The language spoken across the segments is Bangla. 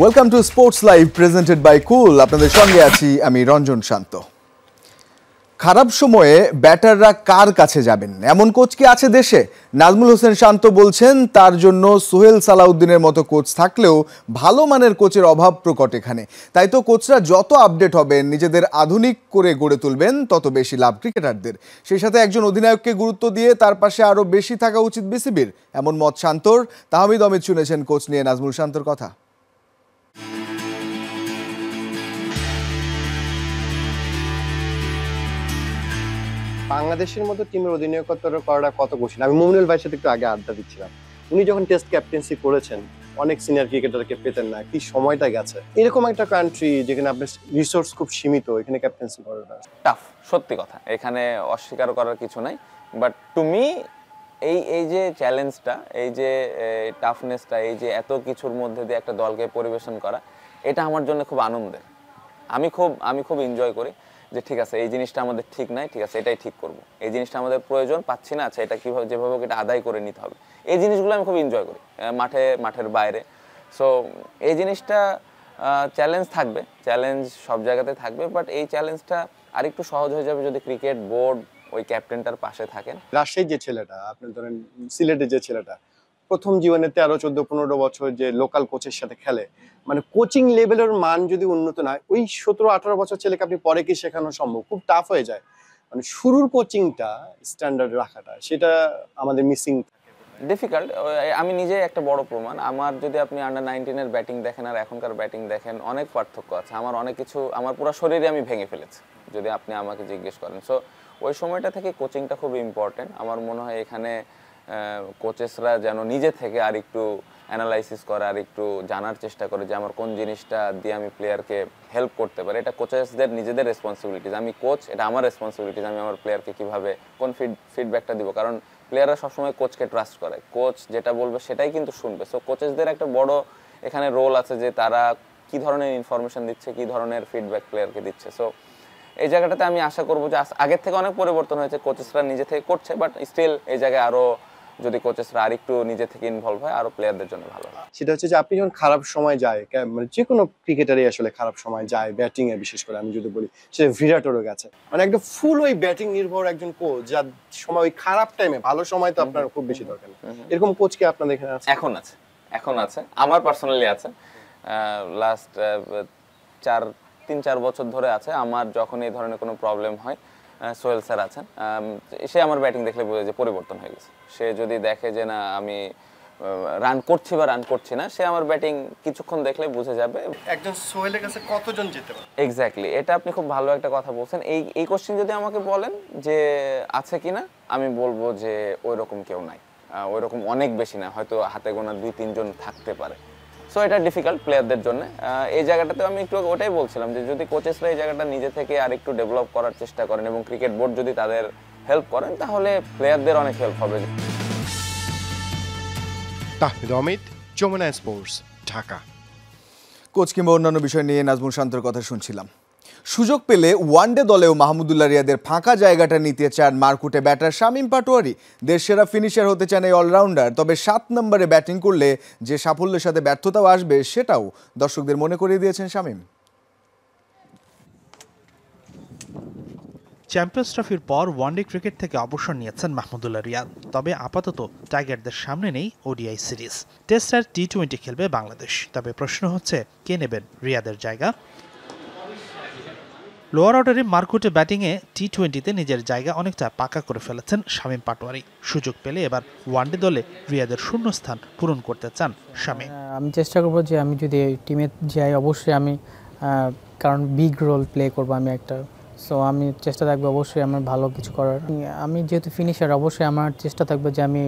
Welcome to sports live presented by Cool. আপনাদের সঙ্গে আছি আমি রঞ্জন শান্ত। খারাপ সময়ে ব্যাটাররা কার কাছে যাবেন, এমন কোচ কি আছে দেশে? নাজমুল হোসেন শান্ত বলছেন তার জন্য সোহেল সালাউদ্দিনের মতো কোচ থাকলেও ভালো মানের কোচের অভাব প্রকট এখানে। তাই তো কোচরা যত আপডেট হবেন, নিজেদের আধুনিক করে গড়ে তুলবেন, তত বেশি লাভ ক্রিকেটারদের। সেই সাথে একজন অধিনায়ককে গুরুত্ব দিয়ে তার পাশে আরও বেশি থাকা উচিত বিসিবির, এমন মত শান্তর। তাহমিদ অমিত শুনেছেন কোচ নিয়ে নাজমুল শান্তর কথা। বাংলাদেশের মতো টিমের অধিনায়কত্ব করাটা কত কঠিন। আমি মুমিনুল ভাইয়ের সাথে একটু আগে আড্ডা দিচ্ছিলাম, উনি যখন টেস্ট ক্যাপ্টেন্সি করেছেন অনেক সিনিয়র ক্রিকেটারকে পেতেন না, কি সময়টা গেছে। এরকম একটা কান্ট্রি যেখানে আপনার রিসোর্স খুব সীমিত, এখানে ক্যাপ্টেন্সি করাটা টাফ, সত্যি কথা, এখানে অস্বীকার করার কিছু নাই। বাট টু মি এই যে চ্যালেঞ্জটা, এই যে টাফনেসটা, এই যে এত কিছুর মধ্যে দিয়ে একটা দলকে পরিবেশন করা, এটা আমার জন্য খুব আনন্দের। আমি খুব এনজয় করি যে ঠিক আছে এই জিনিসটা আমাদের ঠিক নাই, ঠিক আছে এটাই ঠিক করব, এই জিনিসটা আমাদের প্রয়োজন পাচ্ছি না, আচ্ছা এটা কীভাবে যেভাবে এটা আদায় করে নিতে হবে, এই জিনিসগুলো আমি খুব এনজয় করি মাঠের বাইরে। সো এই জিনিসটা চ্যালেঞ্জ থাকবে, চ্যালেঞ্জ সব জায়গাতে থাকবে, বাট এই চ্যালেঞ্জটা আরেকটু সহজ হয়ে যাবে যদি ক্রিকেট বোর্ড ওই ক্যাপ্টেনটার পাশে থাকেন। রাজশাহীর যে ছেলেটা, আপনি ধরেন সিলেটের যে ছেলেটা প্রথম জীবনে 13, 14, 15 বছর যে লোকাল কোচের সাথে খেলে, মানে কোচিং লেভেলের মান যদি উন্নত না হয়, ওই 17, 18 বছর ছেলেকে আপনি পরে কি শেখানো সম্ভব? খুব টাফ হয়ে যায়। মানে শুরুর কোচিংটা স্ট্যান্ডার্ড রাখাটা, সেটা আমাদের মিসিং। ডিফিকাল্ট। আমি নিজে একটা বড় প্রমাণ। আমার যদি আপনি আন্ডার-19 ব্যাটিং দেখেন আর এখনকার ব্যাটিং দেখেন, অনেক পার্থক্য আছে। আমার অনেক কিছু, আমার পুরো শরীরে আমি ভেঙে ফেলেছি যদি আপনি আমাকে জিজ্ঞেস করেন। সো ওই সময়টা থেকে কোচিংটা খুব ইম্পর্টেন্ট। আমার মনে হয় এখানে কোচেসরা যেন নিজে থেকে আর একটু অ্যানালাইসিস করে, আর একটু জানার চেষ্টা করে যে আমার কোন জিনিসটা দিয়ে আমি প্লেয়ারকে হেল্প করতে পারি। এটা কোচেসদের নিজেদের রেসপন্সিবিলিটিস। আমি কোচ, এটা আমার রেসপন্সিবিলিটিস, আমি আমার প্লেয়ারকে কীভাবে কোন ফিডব্যাকটা দিব। কারণ প্লেয়াররা সবসময় কোচকে ট্রাস্ট করে, কোচ যেটা বলবে সেটাই কিন্তু শুনবে। সো কোচেসদের একটা বড় এখানে রোল আছে যে তারা কী ধরনের ইনফরমেশন দিচ্ছে, কী ধরনের ফিডব্যাক প্লেয়ারকে দিচ্ছে। সো এই জায়গাটাতে আমি আশা করবো যে আগের থেকে অনেক পরিবর্তন হয়েছে, কোচেসরা নিজে থেকে করছে, বাট স্টিল এই জায়গায় আরও যদি কোচেসরা আরেকটু নিজে থেকে ইনভলভ হয়, আরো প্লেয়ারদের জন্য ভালো হয়। সেটা হচ্ছে যে আপনি যখন খারাপ সময় যায়, মানে যে কোনো ক্রিকেটারই আসলে খারাপ সময় যায়, ব্যাটিং এ বিশেষ করে আমি যদি বলি, সেটা বিরাটেরও গেছে। মানে একদম ফুল ওই ব্যাটিং নির্ভর একজন কোচ, যার সময় ওই খারাপ টাইমে, ভালো সময় তো আপনার খুব বেশি দরকার। এরকম কোচ কি আপনাদের এখানে আছে? এখন আছে, আমার পার্সোনালি আছে। লাস্ট 3-4 বছর ধরে আছে। আমার যখন এই ধরনের কোনো প্রবলেম হয়, সোহেল স্যার আছেন, সে আমার ব্যাটিং দেখলে বোঝে যে পরিবর্তন হয়ে গেছে। সে যদি দেখে যে না আমি রান করছি বা রান করছি না, সে আমার ব্যাটিং কিছুক্ষণ দেখলে বুঝে যাবে। একজন সোহেলের কাছে কতজন যেতে পারে? এক্স্যাক্টলি, এটা আপনি খুব ভালো একটা কথা বলছেন। এই কোশ্চেন যদি আমাকে বলেন যে আছে কিনা, আমি বলবো যে ওই রকম কেউ নাই, ওই রকম অনেক বেশি না, হয়তো হাতে গোনা 2-3 জন থাকতে পারে। সো এটা ডিফিকাল্ট প্লেয়ারদের জন্য। এই জায়গাটাতে আমি একটু ওটাই বলছিলাম যে যদি কোচেসরা এই জায়গাটা নিজে থেকে আর একটু ডেভেলপ করার চেষ্টা করেন এবং ক্রিকেট বোর্ড যদি তাদের হেল্প করেন, তাহলে প্লেয়ারদের অনেক হেল্প হবে। তাহমিদ অমিত, যমুনা স্পোর্টস, ঢাকা। কোচ কিংবা অন্যান্য বিষয় নিয়ে নাজমুল শান্তর কথা শুনছিলাম। সুযোগ পেলে ওয়ানডে দলেও মাহমুদুল্লাহ রিয়াদের ফাঁকা জায়গাটা নিতে চান মারকুটে ব্যাটার শামীম পাটোয়ারি। দেশ সেরা ফিনিশার হতে চান এই অলরাউন্ডার। তবে 7 নম্বরে ব্যাটিং করলে যে সাফল্যের সাথে ব্যর্থতাও আসবে, সেটাও দর্শকদের মনে করিয়ে দিয়েছেন শামীম। চ্যাম্পিয়ন্স ট্রফির পর ওয়ানডে ক্রিকেট থেকে অবসর নিয়েছেন মাহমুদুল্লাহ রিয়াদ। তবে আপাতত টাইগারদের সামনে নেই ওডিআই সিরিজ। টেস্ট আর টি-20 খেলবে বাংলাদেশ। তবে প্রশ্ন হচ্ছে কে নেবেন রিয়াদের জায়গা। লোয়ার অর্ডারে মারকুটে ব্যাটিংয়ে টি-20তে নিজের জায়গা অনেকটা পাকা করে ফেলেছেন শামীম পাটোয়ারি। সুযোগ পেলে এবার ওয়ানডে দলে রিয়াদের শূন্যস্থান পূরণ করতে চান শামীম। আমি চেষ্টা করব যে আমি যদি টিমে যাই, অবশ্যই আমি কারণ বিগ রোল প্লে করব আমি একটা। সো আমি চেষ্টা থাকবে অবশ্যই আমার ভালো কিছু করার। আমি যেহেতু ফিনিশার, অবশ্যই আমার চেষ্টা থাকবে যে আমি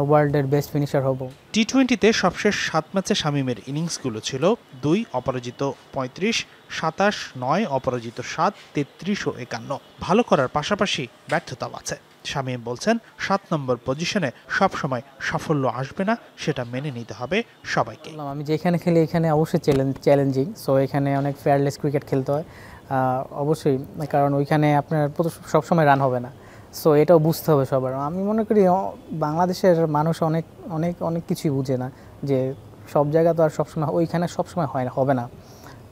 ওয়ার্ল্ডের বেস্ট ফিনিশার হব। টি-20তে সবশেষ 7 ম্যাচে শামীমের ইনিংসগুলো ছিল 2 অপরাজিত 35, 27, 9 অপরাজিত 7, 33 ও 51। ভালো করার পাশাপাশি ব্যর্থতাও আছে। শামীম বলছেন 7 নম্বর পজিশনে সবসময় সাফল্য আসবে না, সেটা মেনে নিতে হবে সবাইকে। আমি যেখানে খেলি এখানে অবশ্যই চ্যালেঞ্জিং। সো এখানে অনেক ফেয়ারলেস ক্রিকেট খেলতে হয় অবশ্যই, কারণ ওইখানে আপনার সবসময় রান হবে না। সো এটাও বুঝতে হবে সবার। আমি মনে করি বাংলাদেশের মানুষ অনেক অনেক অনেক কিছুই বুঝে না, যে সব জায়গা তো আর সবসময় ওইখানে সবসময় হয় না, হবে না,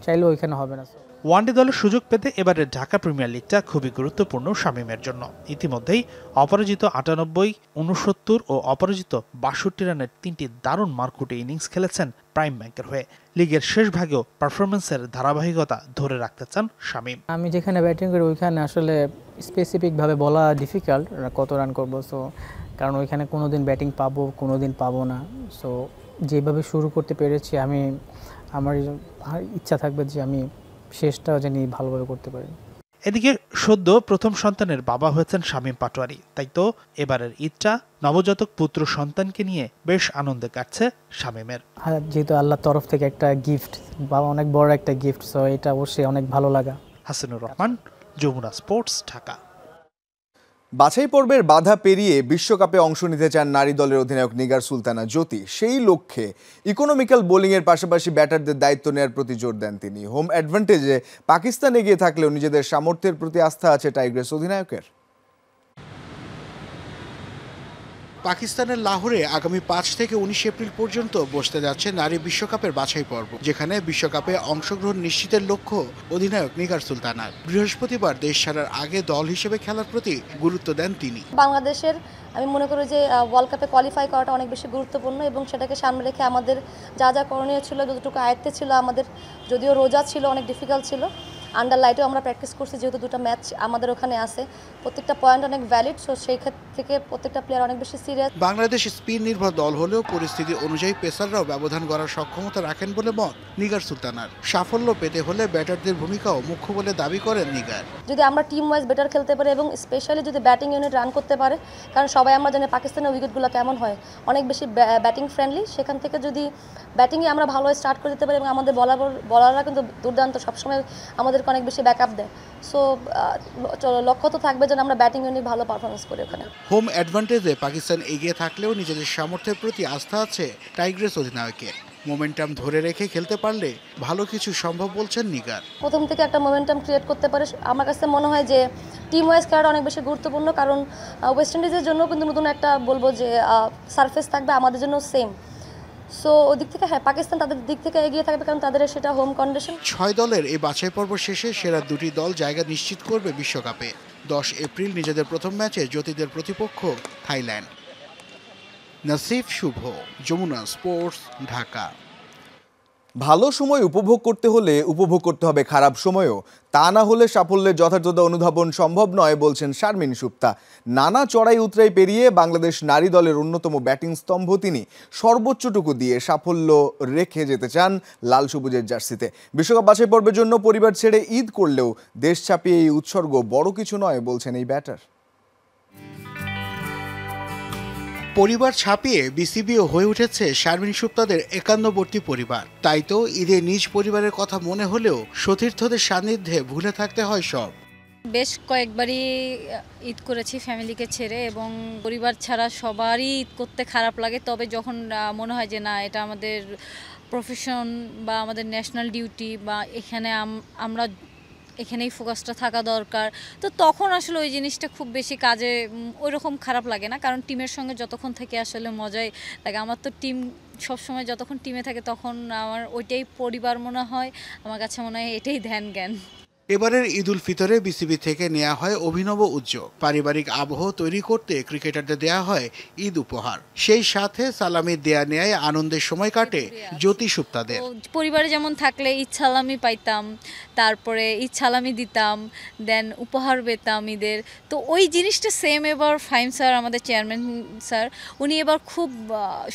চাইলেও ওইখানে হবে না। ওয়ানডে দলের সুযোগ পেতে এবারের ঢাকা প্রিমিয়ার লিগটা খুবই গুরুত্বপূর্ণ শামীমের জন্য। ইতিমধ্যেই অপরাজিত ৯৮, ৬৯ ও অপরাজিত ৬২ রানের ৩টি দারুণ মারকুটে ইনিংস খেলেছেন প্রাইম ব্যাংকের হয়ে। লিগের শেষ ভাগেও পারফরম্যান্সের ধারাবাহিকতা ধরে রাখতে চান শামীম। আমি যেখানে ব্যাটিং করি ওইখানে আসলে স্পেসিফিকভাবে বলা ডিফিকাল্ট কত রান করবো, সো কারণ ওইখানে কোনো দিন ব্যাটিং পাবো, কোনো দিন পাবো না। সো যেভাবে শুরু করতে পেরেছি আমার ইচ্ছা থাকবে যে আমি শেষটাও জানি ভালোভাবে করতে পারি। এদিকে সদ্য প্রথম সন্তানের বাবা হয়েছেন শামীম পাটোয়ারি, তাই তো এবারের ঈদটা নবজাতক পুত্র সন্তানকে নিয়ে বেশ আনন্দে কাটছে শামীমের। যেহেতু আল্লাহর তরফ থেকে একটা গিফট বা অনেক বড় একটা গিফট, সো এটা অবশ্যই অনেক ভালো লাগা। হাসানুর রহমান, যমুনা স্পোর্টস, ঢাকা। বাছাই পর্বের বাধা পেরিয়ে বিশ্বকাপে অংশ নিতে চান নারী দলের অধিনায়ক নিগার সুলতানা জ্যোতি। সেই লক্ষ্যে ইকোনমিক্যাল বোলিংয়ের পাশাপাশি ব্যাটারদের দায়িত্ব নেওয়ার প্রতি জোর দেন তিনি। হোম অ্যাডভান্টেজে পাকিস্তান এগিয়ে থাকলেও নিজেদের সামর্থ্যের প্রতি আস্থা আছে টাইগ্রেস অধিনায়কের। পাকিস্তানের লাহোরে আগামী ৫ থেকে ১৯ এপ্রিল পর্যন্ত বসতে যাচ্ছে নারী বিশ্বকাপের বাছাই পর্ব, যেখানে বিশ্বকাপে অংশগ্রহণ নিশ্চিতের লক্ষ্য অধিনায়ক নিগার সুলতানার। বৃহস্পতিবার দেশ ছাড়ার আগে দল হিসেবে খেলার প্রতি গুরুত্ব দেন তিনি। বাংলাদেশের আমি মনে করি যে ওয়ার্ল্ড কাপে কোয়ালিফাই করাটা অনেক বেশি গুরুত্বপূর্ণ এবং সেটাকে সামনে রেখে আমাদের যা যা করণীয় ছিল, যতটুকু আয়ত্তে ছিল আমাদের, যদিও রোজা ছিল, অনেক ডিফিকাল্ট ছিল, আন্ডার লাইটেও আমরা প্র্যাকটিস করছি, যেহেতু দুটো ম্যাচ আমাদের ওখানে আছে, প্রত্যেকটা পয়েন্ট অনেক ভ্যালিড, সো সেই ক্ষেত্রে থেকে প্রত্যেকটা প্লেয়ার অনেক বেশি সিরিয়াস। বাংলাদেশ স্পিন নির্ভর দল হলেও পরিস্থিতি অনুযায়ী পেসাররাও ব্যবধান গড়ার সক্ষমতা রাখেন বলে মত নিগার সুলতানার। সাফল্য পেতে হলে ব্যাটারদের ভূমিকাও মুখ্য বলে দাবি করেন নিগার। যদি আমরা টিম ওয়াইজ বেটার খেলতে পারি এবং স্পেশালি যদি ব্যাটিং ইউনিট রান করতে পারে, কারণ সবাই আমরা জানি পাকিস্তানের উইকেটগুলো কেমন হয়, অনেক বেশি ব্যাটিং ফ্রেন্ডলি, সেখান থেকে যদি ব্যাটিংয়ে আমরা ভালো স্টার্ট করে দিতে পারি এবং আমাদের বলাররা কিন্তু দুর্দান্ত, সবসময় আমাদেরকে অনেক বেশি ব্যাকআপ দেয়। সো লক্ষ্য তো থাকবে যেন আমরা ব্যাটিং ইউনিট ভালো পারফরমেন্স করি ওখানে। হোম অ্যাডভান্টেজে পাকিস্তান এগিয়ে থাকলেও নিজেদের সামর্থ্যের প্রতি আস্থা আছে টাইগ্রেস অধিনায়কের। মোমেন্টাম ধরে রেখে খেলতে পারলে ভালো কিছু সম্ভব বলছেন নিগার। প্রথম থেকে একটা মোমেন্টাম ক্রিয়েট করতে পারে, আমার কাছে মনে হয় যে টিম ওয়াইজ খেলাটা অনেক বেশি গুরুত্বপূর্ণ, কারণ ওয়েস্ট ইন্ডিজের জন্য কিন্তু নতুন একটা বলবো যে সারফেস থাকবে, আমাদের জন্য সেম। সো ওদিক থেকে হ্যাঁ, পাকিস্তান তাদের দিক থেকে এগিয়ে থাকবে, কারণ তাদের সেটা হোম কন্ডিশন। ৬ দলের এই বাছাই পর্ব শেষে সেরা দুটি দল জায়গা নিশ্চিত করবে বিশ্বকাপে। ১০ এপ্রিল নিজেদের প্রথম ম্যাচে জ্যোতিদের প্রতিপক্ষ থাইল্যান্ড। নাসিফ শুভ, যমুনা স্পোর্টস, ঢাকা। ভালো সময় উপভোগ করতে হলে উপভোগ করতে হবে খারাপ সময়ও, তা না হলে সাফল্যের যথাযথ অনুধাবন সম্ভব নয় বলছেন শারমিন সুপ্তা। নানা চড়াই উতরাই পেরিয়ে বাংলাদেশ নারী দলের অন্যতম ব্যাটিং স্তম্ভ তিনি। সর্বোচ্চটুকু দিয়ে সাফল্য রেখে যেতে চান লাল সবুজের জার্সিতে। বিশ্বকাপ বাছাই পর্বের জন্য পরিবার ছেড়ে ঈদ করলেও দেশ ছাপিয়ে এই উৎসর্গ বড় কিছু নয় বলছেন এই ব্যাটার। পরিবার ছাপিয়ে বিসিবিও হয়ে উঠেছে শারমিন সুপ্তাদের একান্নবর্তী পরিবার। তাই তো ঈদে নিজ পরিবারের কথা মনে হলেও সতীর্থদের সান্নিধ্যে ভুলে থাকতে হয় সব। বেশ কয়েকবারই ঈদ করেছি ফ্যামিলিকে ছেড়ে, এবং পরিবার ছাড়া সবারই ঈদ করতে খারাপ লাগে। তবে যখন মনে হয় যে না, এটা আমাদের প্রফেশন বা আমাদের ন্যাশনাল ডিউটি, বা এখানে আমরা এখানেই ফোকাসটা থাকা দরকার, তো তখন আসলে ওই জিনিসটা খুব বেশি কাজে ওই রকম খারাপ লাগে না, কারণ টিমের সঙ্গে যতক্ষণ থেকে আসলে মজাই লাগে। আমার তো টিম সবসময় যতক্ষণ টিমে থাকে তখন আমার ওইটাই পরিবার মনে হয়, আমার কাছে মনে হয় এটাই ধ্যান জ্ঞান। এবারের ঈদ উল ফিতরে বিসিবি থেকে নেওয়া হয় অভিনব উদ্যোগ। পারিবারিক আবহ তৈরি করতে ক্রিকেটারদের দেয়া হয় ঈদ উপহার। সেই সাথে সালামি দেয়া নেয় আনন্দের সময় কাটে জ্যোতি সুপ্তাদের। পরিবারে যেমন থাকলে ঈদ সালামি পাইতাম, তারপরে ঈদ সালামি দিতাম, দেন উপহার পেতাম ঈদের। তো ওই জিনিসটা সেম এবার ফাহিম স্যার, আমাদের চেয়ারম্যান স্যার, উনি এবার খুব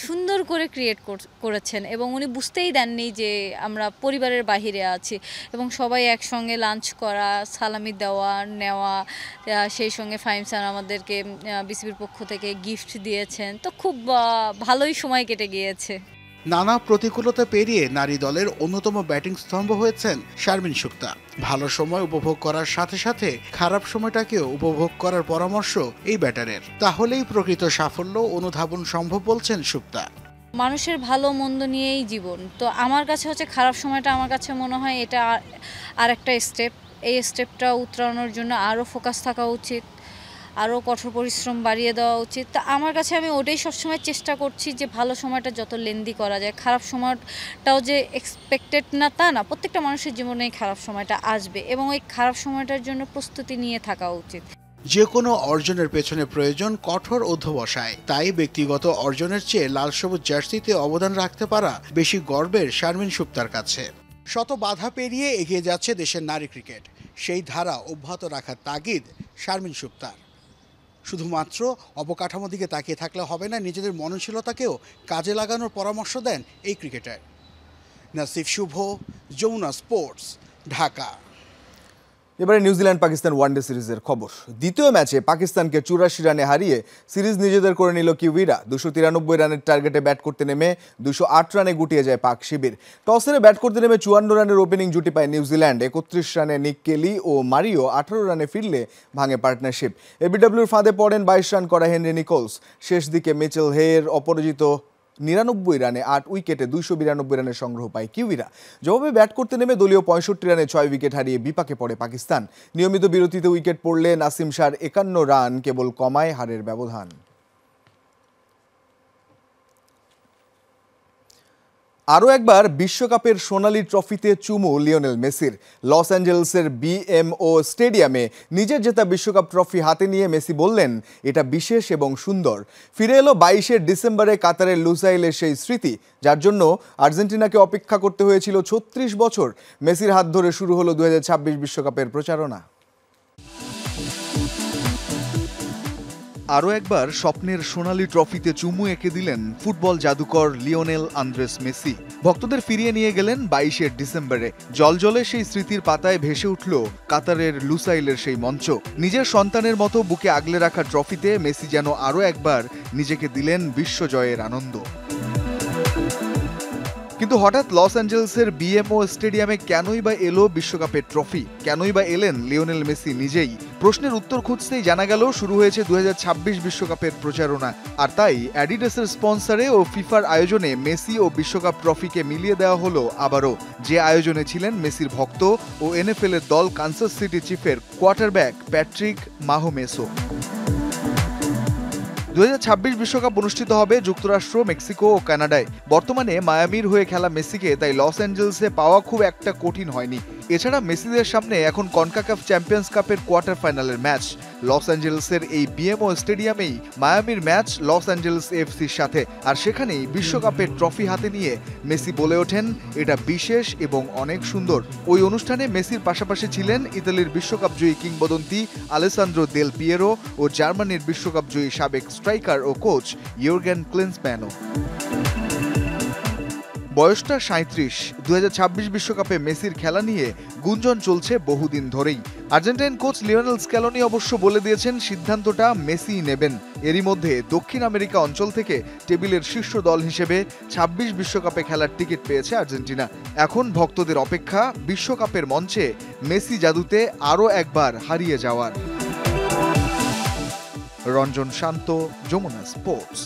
সুন্দর করে ক্রিয়েট করেছেন, এবং উনি বুঝতেই দেননি যে আমরা পরিবারের বাহিরে আছি, এবং সবাই একসঙ্গে লাঞ্চ করা, সালামি দেওয়া নেওয়া, সেই সঙ্গে ফাহিম স্যার আমাদেরকে বিসিবির পক্ষ থেকে গিফট দিয়েছেন। তো খুব ভালোই সময় কেটে গিয়েছে। নানা প্রতিকূলতা পেরিয়ে নারী দলের অন্যতম ব্যাটিং স্তম্ভ হয়েছেন শারমিন সুপ্তা। ভালো সময় উপভোগ করার সাথে সাথে খারাপ সময়টাকেও উপভোগ করার পরামর্শ এই ব্যাটারের। তাহলেই প্রকৃত সাফল্য অনুধাবন সম্ভব বলছেন সুপ্তা। মানুষের ভালো মন্দ নিয়েই জীবন, তো আমার কাছে হচ্ছে খারাপ সময়টা, আমার কাছে মনে হয় এটা আর একটা স্টেপ। এই স্টেপটা উতরানোর জন্য আরও ফোকাস থাকা উচিত, আরও কঠোর পরিশ্রম বাড়িয়ে দেওয়া উচিত। তা আমার কাছে আমি ওটাই সবসময় চেষ্টা করছি যে ভালো সময়টা যত লেন্দি করা যায়। খারাপ সময়টাও যে এক্সপেক্টেড না তা না, প্রত্যেকটা মানুষের জীবনেই খারাপ সময়টা আসবে এবং ওই খারাপ সময়টার জন্য প্রস্তুতি নিয়ে থাকা উচিত। যে কোনো অর্জনের পেছনে প্রয়োজন কঠোর অধ্যবসায়। তাই ব্যক্তিগত অর্জনের চেয়ে লাল সবুজ জার্সিতে অবদান রাখতে পারা বেশি গর্বের শারমিন সুপ্তার কাছে। শত বাধা পেরিয়ে এগিয়ে যাচ্ছে দেশের নারী ক্রিকেট, সেই ধারা অব্যাহত রাখার তাগিদ শারমিন সুপ্তার। শুধুমাত্র অবকাঠামো দিকে তাকিয়ে থাকলে হবে না, নিজেদের মননশীলতাকেও কাজে লাগানোর পরামর্শ দেন এই ক্রিকেটার। নাসিফ শুভ, যমুনা স্পোর্টস, ঢাকা। এবারে নিউজিল্যান্ড পাকিস্তান ওয়ানডে সিরিজের খবর। দ্বিতীয় ম্যাচে পাকিস্তানকে 84 রানে হারিয়ে সিরিজ নিজেদের করে নিল কিউইরা। 293 রানের টার্গেটে ব্যাট করতে নেমে 208 রানে গুটিয়ে যায় পাক শিবির। টস হেরে ব্যাট করতে নেমে 54 রানের ওপেনিং জুটি পায় নিউজিল্যান্ড। 31 রানে নিক কেলি ও মারিও 18 রানে ফিরলে ভাঙে পার্টনারশিপ। এবিডব্লিউর ফাঁদে পড়েন 22 রান করা হেনরি নিকোলস। শেষ দিকে মিচেল হেয়ের অপরাজিত 99 রানে 8 উইকেটে 292 রানের সংগ্রহ পায় কিউইরা। জবাবে ব্যাট করতে নেমে দলীয় 65 রানে 6 উইকেট হারিয়ে বিপাকে পড়ে পাকিস্তান। নিয়মিত বিরতিতে উইকেট পড়লে নাসিম শাহর 51 রান কেবল কমায় হারের ব্যবধান। আরও একবার বিশ্বকাপের সোনালি ট্রফিতে চুমু লিওনেল মেসির। লস অ্যাঞ্জেলেসের বিএমও স্টেডিয়ামে নিজের জেতা বিশ্বকাপ ট্রফি হাতে নিয়ে মেসি বললেন, এটা বিশেষ এবং সুন্দর। ফিরে এলো 22 ডিসেম্বরে কাতারের লুসাইলের সেই স্মৃতি, যার জন্য আর্জেন্টিনাকে অপেক্ষা করতে হয়েছিল 36 বছর। মেসির হাত ধরে শুরু হলো 2026 বিশ্বকাপের প্রচারণা। আরও একবার স্বপ্নের সোনালি ট্রফিতে চুমু এঁকে দিলেন ফুটবল জাদুকর লিওনেল আন্দ্রেস মেসি। ভক্তদের ফিরিয়ে নিয়ে গেলেন 22 ডিসেম্বরে। জলজলে সেই স্মৃতির পাতায় ভেসে উঠল কাতারের লুসাইলের সেই মঞ্চ। নিজের সন্তানের মতো বুকে আগলে রাখা ট্রফিতে মেসি যেন আরও একবার নিজেকে দিলেন বিশ্বজয়ের আনন্দ। কিন্তু হঠাৎ লস অ্যাঞ্জেলেসের বিএমও স্টেডিয়ামে কেনই বা এলো বিশ্বকাপের ট্রফি? কেনই বা এলেন লিওনেল মেসি নিজেই? প্রশ্নের উত্তর খুঁজতেই জানা গেল শুরু হয়েছে 2026 বিশ্বকাপের প্রচারণা। আর তাই অ্যাডিডাসের স্পন্সরে ও ফিফার আয়োজনে মেসি ও বিশ্বকাপ ট্রফিকে মিলিয়ে দেওয়া হলো আবারও, যে আয়োজনে ছিলেন মেসির ভক্ত ও এনএফএল-এর দল কানসাস সিটি চিফের কোয়ার্টারব্যাক প্যাট্রিক মাহোমেসো। 2026 বিশ্বকাপ অনুষ্ঠিত হবে যুক্তরাষ্ট্র, মেক্সিকো ও কানাডায়। বর্তমানে মায়ামির হয়ে খেলা মেসিকে তাই লস অ্যাঞ্জেলেসে পাওয়া খুব একটা কঠিন হয়নি। এছাড়া মেসিদের সামনে এখন কনকাকাফ চ্যাম্পিয়ন্স কাপের কোয়ার্টার ফাইনালের ম্যাচ। লস অ্যাঞ্জেলেসের এই বিএমও স্টেডিয়ামেই মায়ামির ম্যাচ লস অ্যাঞ্জেলেস এফসির সাথে। আর সেখানেই বিশ্বকাপের ট্রফি হাতে নিয়ে মেসি বলে ওঠেন, এটা বিশেষ এবং অনেক সুন্দর। ওই অনুষ্ঠানে মেসির পাশাপাশি ছিলেন ইতালির বিশ্বকাপ জয়ী কিংবদন্তি আলেসান্দ্রো দেল পিয়েরো ও জার্মানির বিশ্বকাপ জয়ী সাবেক স্ট্রাইকার ও কোচ ইয়র্গেন ক্লিন্সম্যানও। বয়সটা 37। 2026 বিশ্বকাপে মেসির খেলা নিয়ে গুঞ্জন চলছে বহুদিন ধরেই। আর্জেন্টাইন কোচ লিওনেল স্ক্যালোনি অবশ্য বলে দিয়েছেন সিদ্ধান্তটা মেসিই নেবেন। এরই মধ্যে দক্ষিণ আমেরিকা অঞ্চল থেকে টেবিলের শীর্ষ দল হিসেবে 26 বিশ্বকাপে খেলার টিকিট পেয়েছে আর্জেন্টিনা। এখন ভক্তদের অপেক্ষা বিশ্বকাপের মঞ্চে মেসি জাদুতে আরও একবার হারিয়ে যাওয়ার। রঞ্জন শান্ত, যমুনা স্পোর্টস।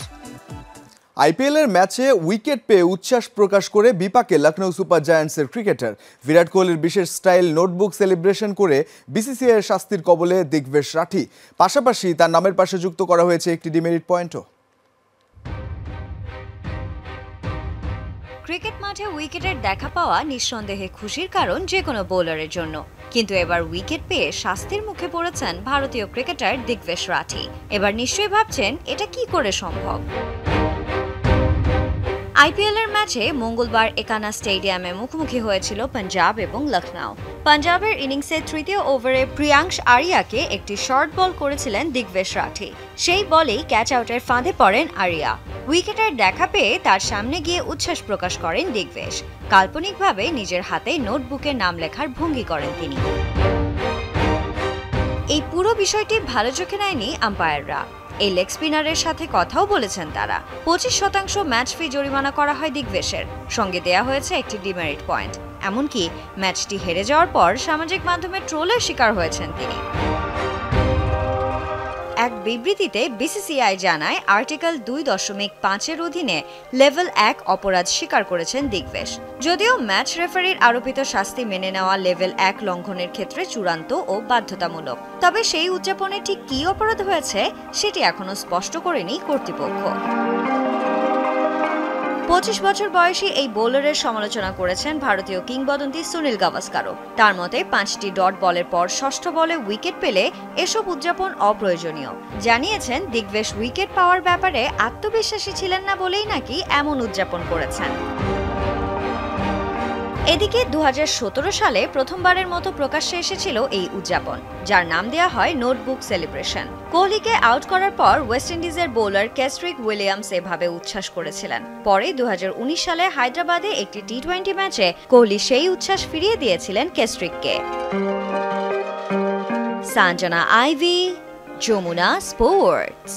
আইপিএলের ম্যাচে উইকেট পেয়ে উচ্ছ্বাস প্রকাশ করে বিপাকে লখনৌ সুপার জায়ান্টসের ক্রিকেটার। বিরাট কোহলির বিশেষ স্টাইল নোটবুক সেলিব্রেশন করে বিসিসিআইয়ের শাস্তির কবলে দিগ্বেশ রাঠি। পাশাপাশি তার নামের পাশে যুক্ত করা হয়েছে একটি ডিমেরিট পয়েন্টও। ক্রিকেট মাঠে উইকেটের দেখা পাওয়া নিঃসন্দেহে খুশির কারণ যে কোনো বোলারের জন্য, কিন্তু এবার উইকেট পেয়ে শাস্তির মুখে পড়েছেন ভারতীয় ক্রিকেটার দিগ্বেশ রাঠি। এবার নিশ্চয়ই ভাবছেন এটা কি করে সম্ভব। আইপিএলের ম্যাচে মঙ্গলবার একানা স্টেডিয়ামে মুখোমুখি হয়েছিল পাঞ্জাব এবং লখনৌ। পাঞ্জাবের ইনিংসের তৃতীয় ওভারে প্রিয়াংশ আরিয়াকে একটি শর্ট বল করেছিলেন দিগ্বেশ রাঠি। সেই বলেই ক্যাচ আউটের ফাঁদে পড়েন আরিয়া। উইকেটের দেখা পেয়ে তার সামনে গিয়ে উচ্ছ্বাস প্রকাশ করেন দিগ্বেশ। কাল্পনিকভাবে নিজের হাতে নোটবুকে নাম লেখার ভঙ্গি করেন তিনি। এই পুরো বিষয়টি ভালো চোখে নেয়নি আম্পায়াররা। এই লেগ স্পিনারের সাথে কথাও বলেছেন তারা। 25% ম্যাচ ফি জরিমানা করা হয় দিগ্বেশের, সঙ্গে দেয়া হয়েছে একটি ডিমেরিট পয়েন্ট। এমনকি ম্যাচটি হেরে যাওয়ার পর সামাজিক মাধ্যমে ট্রোলের শিকার হয়েছেন তিনি। এক বিবৃতিতে বিসিসিআই জানায় আর্টিকেল 2.5-এর অধীনে লেভেল 1 অপরাধ স্বীকার করেছেন দিগ্বেশ। যদিও ম্যাচ রেফারির আরোপিত শাস্তি মেনে নেওয়া লেভেল 1 লঙ্ঘনের ক্ষেত্রে চূড়ান্ত ও বাধ্যতামূলক, তবে সেই উদযাপনে ঠিক কী অপরাধ হয়েছে সেটি এখনো স্পষ্ট করেনি কর্তৃপক্ষ। 25 বছর বয়সী এই বোলারের সমালোচনা করেছেন ভারতীয় কিংবদন্তি সুনীল গাভাস্কারও। তার মতে 5টি ডট বলের পর ষষ্ঠ বলে উইকেট পেলে এসব উদযাপন অপ্রয়োজনীয়। জানিয়েছেন দিগ্বেশ উইকেট পাওয়ার ব্যাপারে আত্মবিশ্বাসী ছিলেন না বলেই নাকি এমন উদযাপন করেছেন। এদিকে 2017 সালে প্রথমবারের মতো প্রকাশ্যে এসেছিল এই উদযাপন, যার নাম দেয়া হয় নোটবুক সেলিব্রেশন। কোহলিকে আউট করার পর ওয়েস্ট ইন্ডিজের বোলার কেস্ট্রিক উইলিয়ামস এভাবে উচ্ছ্বাস করেছিলেন। পরে 2019 সালে হায়দ্রাবাদে একটি টি-20 ম্যাচে কোহলি সেই উচ্ছ্বাস ফিরিয়ে দিয়েছিলেন কেস্ট্রিককে। সাঞ্জনা আইভি, যমুনা স্পোর্টস।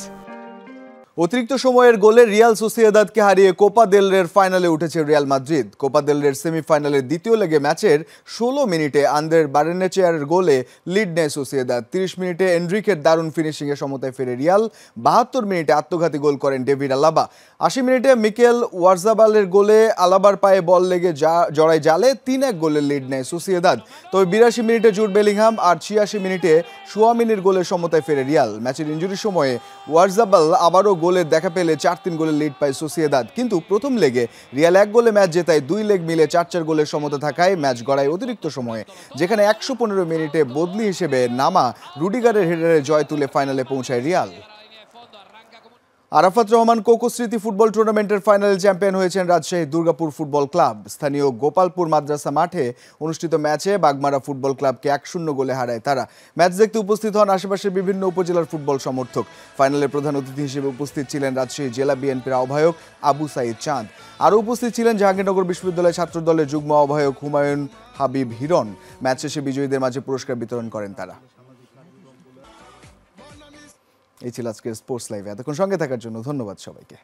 অতিরিক্ত সময়ের গোলে রিয়াল সোসিয়েদাদকে হারিয়ে কোপা দেল রের ফাইনালে উঠেছে রিয়াল মাদ্রিদ। কোপা দেল রের সেমিফাইনালের দ্বিতীয় লেগে ম্যাচের 16 মিনিটে আন্দ্রের বারেনেচেয়ারের গোলে লিড নেয় সোসিয়েদাদ। 30 মিনিটে এনরিকের দারুণ ফিনিশিংয়ে সমতায় ফেরে রিয়াল। 72 মিনিটে আত্মঘাতী গোল করেন ডেভিড আলাবা। 80 মিনিটে মিকেল ওয়ারজাবালের গোলে আলাবার পায়ে বল লেগে জড়ায় জালে 3-1 গোলে লিড নেয় সোসিয়েদাদ। তবে 82 মিনিটে জুড বেলিংহাম আর 86 মিনিটে সুয়ামিনির গোলে সমতায় ফেরে রিয়াল। ম্যাচের ইনজুরির সময়ে ওয়ারজাবাল আবারও গোলের দেখা পেলে 4-3 গোলে লিড পায় সোসিয়েদাদ। কিন্তু প্রথম লেগে রিয়াল 1 গোলে ম্যাচ জেতায়। 2 লেগ মিলে 4-4 গোলের সমতা থাকায় ম্যাচ গড়ায় অতিরিক্ত সময়ে, যেখানে 115 মিনিটে বদলি হিসেবে নামা রুডিগারের হেডারে জয় তুলে ফাইনালে পৌঁছায় রিয়াল। আরাফাত রহমান কোকো স্মৃতি ফুটবল টুর্নামেন্টের ফাইনালে চ্যাম্পিয়ন হয়েছেন রাজশাহী দুর্গাপুর ফুটবল ক্লাব। স্থানীয় গোপালপুর মাদ্রাসা মাঠে অনুষ্ঠিত ম্যাচে বাগমারা ফুটবল ক্লাবকে 1-0 গোলে হারায় তারা। ম্যাচ দেখতে উপস্থিত হন আশেপাশের বিভিন্ন উপজেলার ফুটবল সমর্থক। ফাইনালে প্রধান অতিথি হিসেবে উপস্থিত ছিলেন রাজশাহী জেলা বিএনপির আহ্বায়ক আবু সাইদ চাঁদ। আরও উপস্থিত ছিলেন জাহাঙ্গীরনগর বিশ্ববিদ্যালয় ছাত্র দলের যুগ্ম আহ্বায়ক হুমায়ুন হাবিব হিরণ। ম্যাচ শেষে বিজয়ীদের মাঝে পুরস্কার বিতরণ করেন তারা। এই ছিল আজকের স্পোর্টস লাইভে। এতক্ষণ সঙ্গে থাকার জন্য ধন্যবাদ সবাইকে।